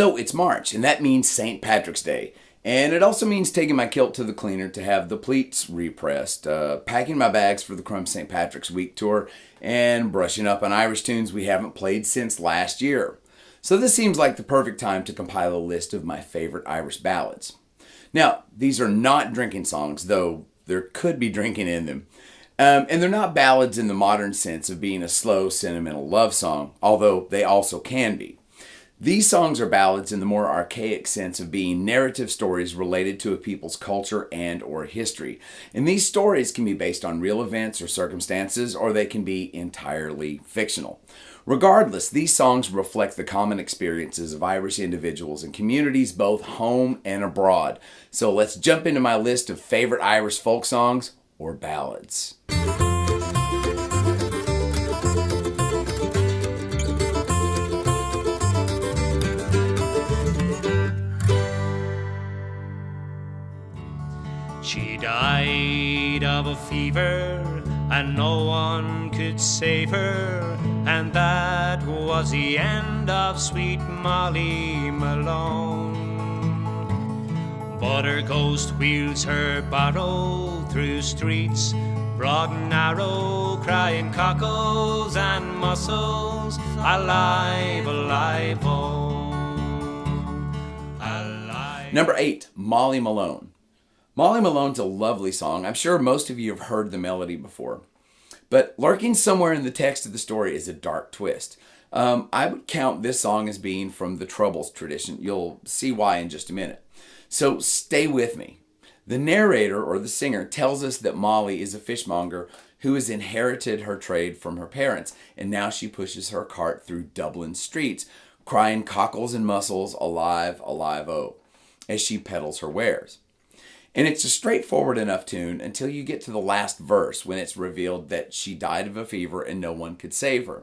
So it's March, and that means St. Patrick's Day. And it also means taking my kilt to the cleaner to have the pleats repressed, packing my bags for the Crumb St. Patrick's Week tour, and brushing up on Irish tunes we haven't played since last year. So this seems like the perfect time to compile a list of my favorite Irish ballads. Now, these are not drinking songs, though there could be drinking in them. And they're not ballads in the modern sense of being a slow, sentimental love song, although they also can be. These songs are ballads in the more archaic sense of being narrative stories related to a people's culture and or history. And these stories can be based on real events or circumstances, or they can be entirely fictional. Regardless, these songs reflect the common experiences of Irish individuals and communities both home and abroad. So let's jump into my list of favorite Irish folk songs or ballads. She died of a fever, and no one could save her, and that was the end of sweet Molly Malone. But her ghost wheels her barrow through streets broad and narrow, crying cockles and mussels, alive, alive, oh, alive. Number 8, Molly Malone. Molly Malone's a lovely song. I'm sure most of you have heard the melody before. But lurking somewhere in the text of the story is a dark twist. I would count this song as being from the Troubles tradition. You'll see why in just a minute. So stay with me. The narrator, or the singer, tells us that Molly is a fishmonger who has inherited her trade from her parents, and now she pushes her cart through Dublin streets, crying cockles and mussels, alive, alive, oh, as she peddles her wares. And it's a straightforward enough tune until you get to the last verse when it's revealed that she died of a fever and no one could save her.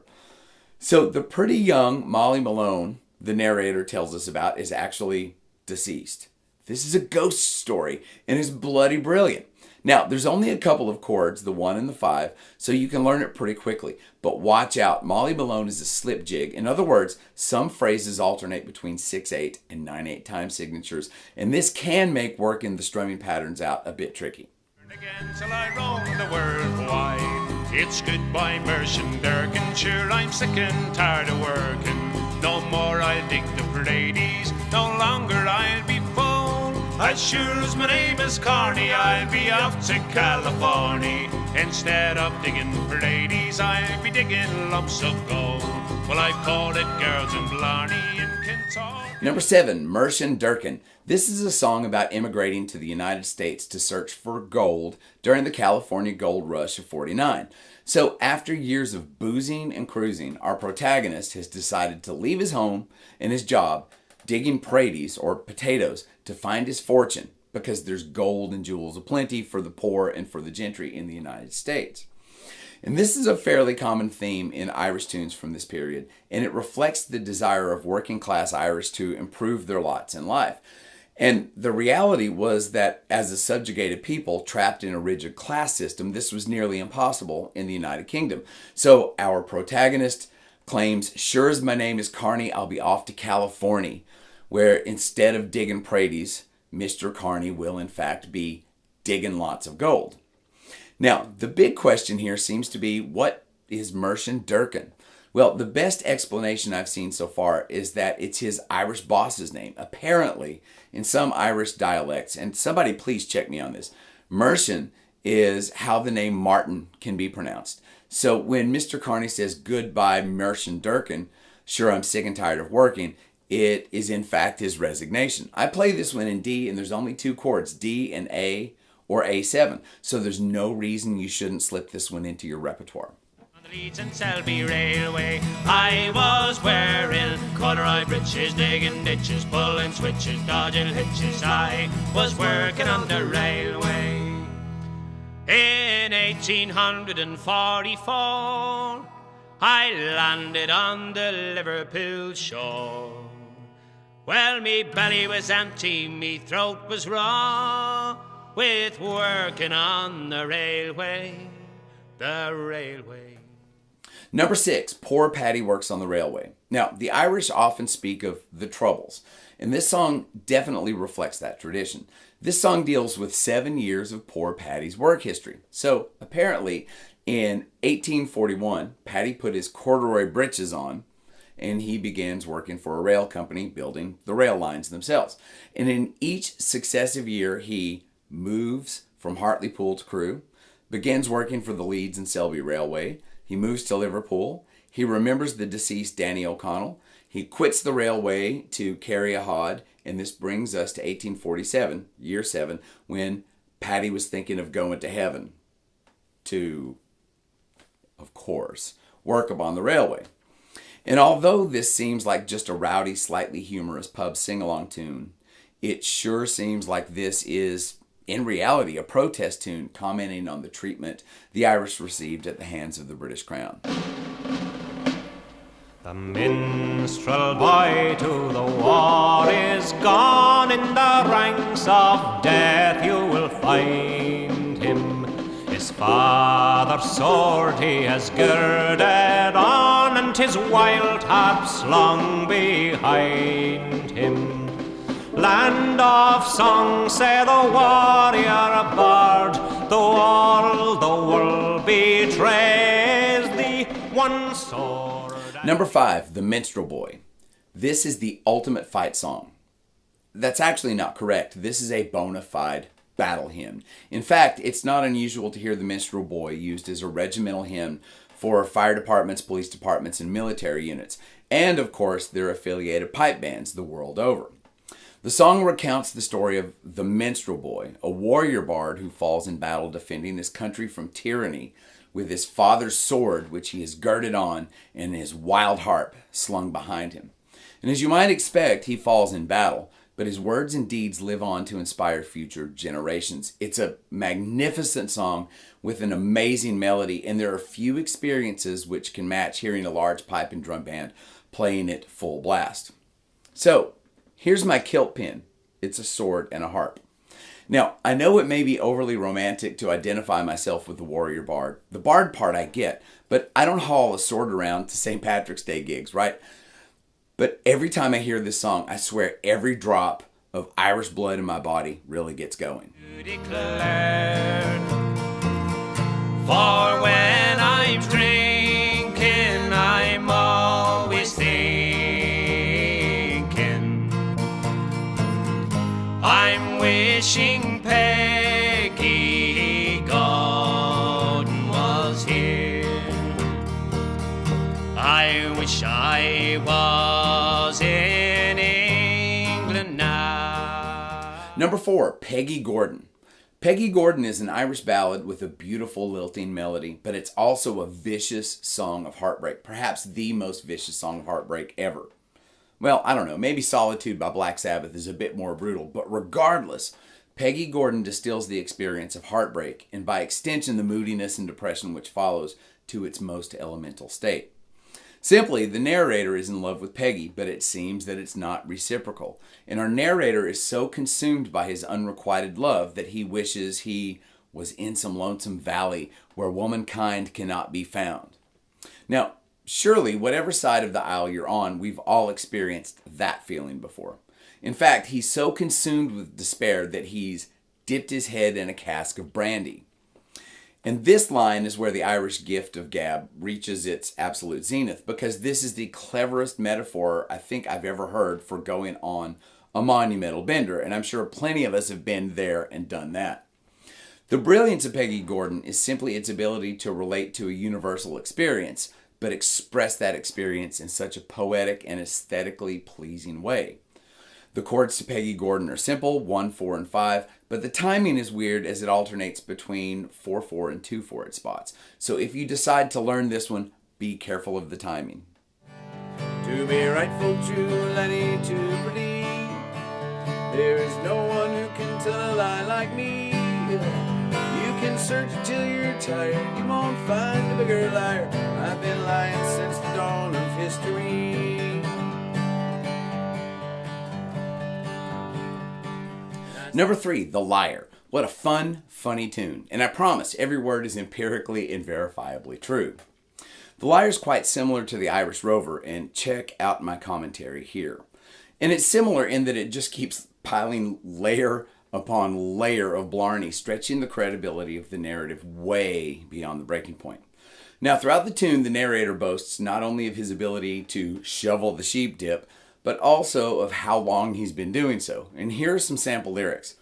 So the pretty young Molly Malone, the narrator tells us about, is actually deceased. This is a ghost story and is bloody brilliant. Now, there's only a couple of chords, the 1 and the 5, so you can learn it pretty quickly. But watch out, Molly Malone is a slip jig. In other words, some phrases alternate between 6/8 and 9/8 time signatures, and this can make working the strumming patterns out a bit tricky. Again till I roam the world wide. It's goodbye, Merian Durkin. Sure, I'm sick and tired of working. No more I'll dig the Parades, no longer I'll be full. As sure as my name is Carney, I'll be off to California. Instead of digging Parades, I'll be digging lumps of gold. Well, I called it Girls in Blarney and Kentucky. Number 7, Merian Durkin. This is a song about immigrating to the United States to search for gold during the California gold rush of '49. So after years of boozing and cruising, our protagonist has decided to leave his home and his job digging Parades, or potatoes, to find his fortune, because there's gold and jewels aplenty for the poor and for the gentry in the United States. And this is a fairly common theme in Irish tunes from this period, and it reflects the desire of working class Irish to improve their lots in life. And the reality was that as a subjugated people trapped in a rigid class system, this was nearly impossible in the United Kingdom. So our protagonist claims, sure as my name is Carney, I'll be off to California, where instead of digging Parades, Mr. Carney will in fact be digging lots of gold. Now, the big question here seems to be, what is Merian Durkin? Well, the best explanation I've seen so far is that it's his Irish boss's name. Apparently, in some Irish dialects, and somebody please check me on this, Merian is how the name Martin can be pronounced. So when Mr. Carney says, goodbye, Merian Durkin, sure, I'm sick and tired of working, it is in fact his resignation. I play this one in D, and there's only 2 chords, D and A, or A7. So there's no reason you shouldn't slip this one into your repertoire. On the Leeds and Selby Railway, I was wearing corduroy breeches, digging ditches, pulling switches, dodging hitches. I was working on the railway. In 1844, I landed on the Liverpool shore. Well, me belly was empty, me throat was raw, with working on the railway, the railway. Number 6, Poor Paddy Works on the Railway. Now, the Irish often speak of the Troubles, and this song definitely reflects that tradition. This song deals with 7 years of poor Paddy's work history. So, apparently, in 1841, Paddy put his corduroy breeches on, and he begins working for a rail company building the rail lines themselves. And in each successive year, he moves from Hartlepool to Crewe, begins working for the Leeds and Selby Railway. He moves to Liverpool. He remembers the deceased Danny O'Connell. He quits the railway to carry a hod, and this brings us to 1847, year 7, when Paddy was thinking of going to heaven to, of course, work upon the railway. And although this seems like just a rowdy, slightly humorous pub sing-along tune, it sure seems like this is, in reality, a protest tune commenting on the treatment the Irish received at the hands of the British Crown. The minstrel boy to the war is gone, in the ranks of death you will find him. His father's sword he has girded on, and his wild harp slung behind him. Land of song, say the warrior bard, though all the world betrays thee, one sword. Number 5, The Minstrel Boy. This is the ultimate fight song. That's actually not correct. This is a bona fide battle hymn. In fact, it's not unusual to hear the Minstrel Boy used as a regimental hymn for fire departments, police departments, and military units, and of course their affiliated pipe bands the world over. The song recounts the story of the Minstrel Boy, a warrior bard who falls in battle defending his country from tyranny with his father's sword, which he has girded on, and his wild harp slung behind him. And as you might expect, he falls in battle, but his words and deeds live on to inspire future generations. It's a magnificent song with an amazing melody, and there are few experiences which can match hearing a large pipe and drum band playing it full blast. So, here's my kilt pin. It's a sword and a harp. Now, I know it may be overly romantic to identify myself with the warrior bard. The bard part I get, but I don't haul a sword around to St. Patrick's Day gigs, right? But every time I hear this song, I swear every drop of Irish blood in my body really gets going. Declared, for when I'm drinking, I'm always thinking, I'm wishing Peggy Gordon was here. I wish I was in England now. Number 4, Peggy Gordon. Peggy Gordon is an Irish ballad with a beautiful lilting melody, but it's also a vicious song of heartbreak, perhaps the most vicious song of heartbreak ever. Well, I don't know, maybe Solitude by Black Sabbath is a bit more brutal, but regardless, Peggy Gordon distills the experience of heartbreak, and by extension the moodiness and depression which follows, to its most elemental state. Simply, the narrator is in love with Peggy, but it seems that it's not reciprocal. And our narrator is so consumed by his unrequited love that he wishes he was in some lonesome valley where womankind cannot be found. Now, surely, whatever side of the aisle you're on, we've all experienced that feeling before. In fact, he's so consumed with despair that he's dipped his head in a cask of brandy. And this line is where the Irish gift of gab reaches its absolute zenith, because this is the cleverest metaphor I think I've ever heard for going on a monumental bender, and I'm sure plenty of us have been there and done that. The brilliance of Peggy Gordon is simply its ability to relate to a universal experience, but express that experience in such a poetic and aesthetically pleasing way. The chords to Peggy Gordon are simple, 1, 4, and 5, but the timing is weird as it alternates between 4/4 and 2/4 spots. So if you decide to learn this one, be careful of the timing. To be rightful, true, Lenny, to believe there is no one who can tell a lie like me. You can search till you're tired, you won't find a bigger liar. I've been lying since the dawn of history. Number 3, The Liar. What a fun, funny tune. And I promise every word is empirically and verifiably true. The lyre is quite similar to the Irish Rover, and check out my commentary here. And it's similar in that it just keeps piling layer upon layer of blarney, stretching the credibility of the narrative way beyond the breaking point. Now, throughout the tune, the narrator boasts not only of his ability to shovel the sheep dip, but also of how long he's been doing so. And here are some sample lyrics.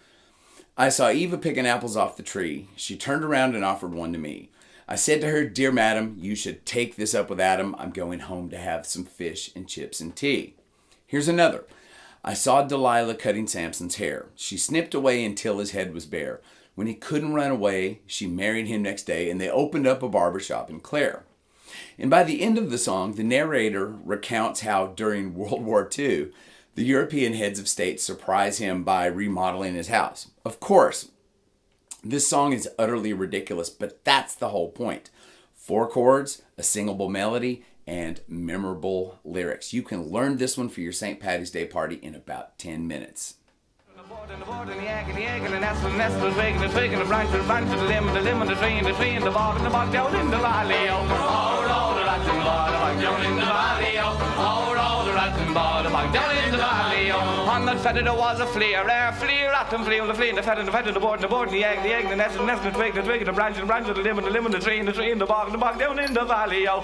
I saw Eva picking apples off the tree. She turned around and offered one to me. I said to her, dear madam, you should take this up with Adam. I'm going home to have some fish and chips and tea. Here's another. I saw Delilah cutting Samson's hair. She snipped away until his head was bare. When he couldn't run away, she married him next day, and they opened up a barbershop in Clare. And by the end of the song, the narrator recounts how during World War II, the European heads of state surprise him by remodeling his house. Of course, this song is utterly ridiculous, but that's the whole point. 4 chords, a singable melody, and memorable lyrics. You can learn this one for your St. Paddy's Day party in about 10 minutes. And the board and the egg and the egg and the nest and the twig and the twig and the branch and the limb and the limb and the tree and the bog down in the valley. Oh, the rat and bog down in the valley. Oh, the rat and bog down in the valley. On that feather there was a flea at him, flea and the flea and the feather and the board and the egg and the nest and the twig and the branch and the limb and the tree and the bog down in the valley. Oh,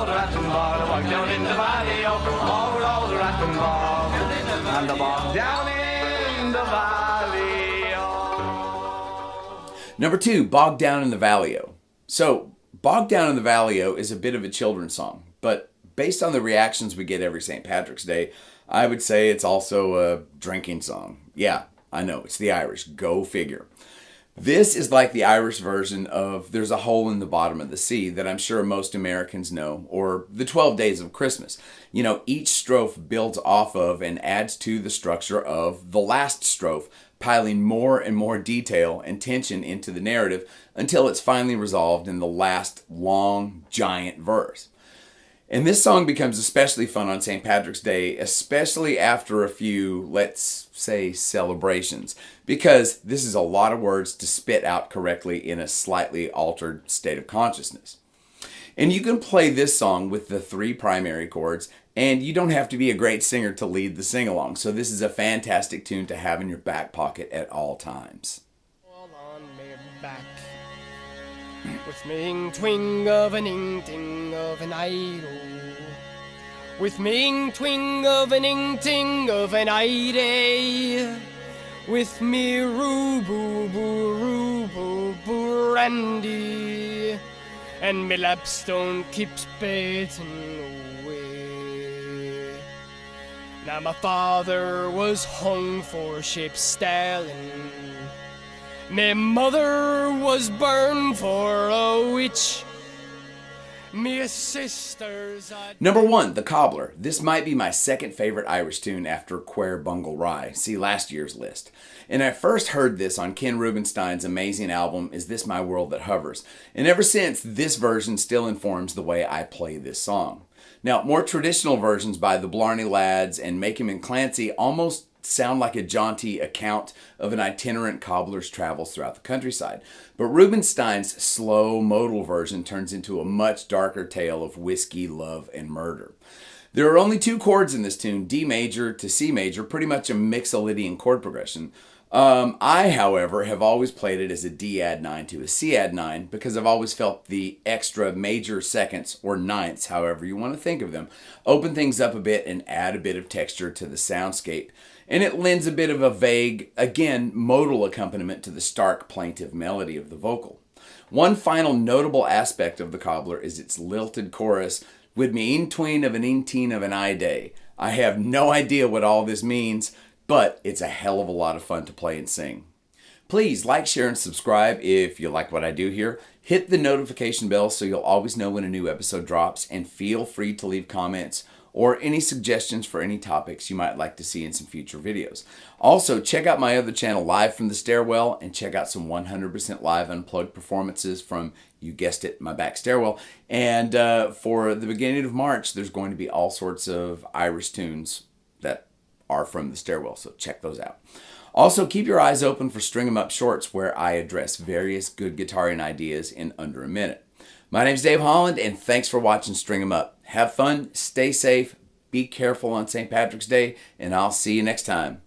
the rat and bog down in the valley. Oh, the rat and bog and the bog down in the valley. Number 2, Bog Down in the Valley-O. So, Bog Down in the Valley-O is a bit of a children's song, but based on the reactions we get every St. Patrick's Day, I would say it's also a drinking song. Yeah, I know, it's the Irish. Go figure. This is like the Irish version of There's a Hole in the Bottom of the Sea that I'm sure most Americans know, or the 12 Days of Christmas. You know, each strophe builds off of and adds to the structure of the last strophe, piling more and more detail and tension into the narrative until it's finally resolved in the last long, giant verse. And this song becomes especially fun on St. Patrick's Day, especially after a few, let's say, celebrations, because this is a lot of words to spit out correctly in a slightly altered state of consciousness. And you can play this song with the 3 primary chords, and you don't have to be a great singer to lead the sing-along, so this is a fantastic tune to have in your back pocket at all times. All on me back, with me twing of an ing-ting of an idol, with me twing of an ing-ting of an ide, with me roo-boo-boo-roo-boo-boo randy, and me lapstone keeps baiting away. Now my father was hung for ship stalling, me mother was burned for a witch, me sisters... Number 1, The Cobbler. This might be my second favorite Irish tune after Quare Bungle Rye. See last year's list. And I first heard this on Ken Rubinstein's amazing album, Is This My World That Hovers? And ever since, this version still informs the way I play this song. Now, more traditional versions by the Blarney Lads and Makem and Clancy almost sound like a jaunty account of an itinerant cobbler's travels throughout the countryside. But Rubinstein's slow modal version turns into a much darker tale of whiskey, love, and murder. There are only 2 chords in this tune, D major to C major, pretty much a Mixolydian chord progression. I, however, have always played it as a D add 9 to a C add 9 because I've always felt the extra major seconds, or ninths, however you want to think of them, open things up a bit and add a bit of texture to the soundscape. And it lends a bit of a vague, again, modal accompaniment to the stark, plaintive melody of the vocal. One final notable aspect of the Cobbler is its lilted chorus, with me in-tween of an in-teen of an I-day. I have no idea what all this means, but it's a hell of a lot of fun to play and sing. Please like, share, and subscribe if you like what I do here. Hit the notification bell so you'll always know when a new episode drops, and feel free to leave comments or any suggestions for any topics you might like to see in some future videos. Also, check out my other channel, Live from the Stairwell, and check out some 100% live unplugged performances from, you guessed it, my back stairwell. And for the beginning of March, there's going to be all sorts of Irish tunes that are from the stairwell, so check those out. Also, keep your eyes open for String 'em Up Shorts, where I address various good guitaring ideas in under a minute. My name's Dave Holland, and thanks for watching String 'em Up. Have fun, stay safe, be careful on St. Patrick's Day, and I'll see you next time.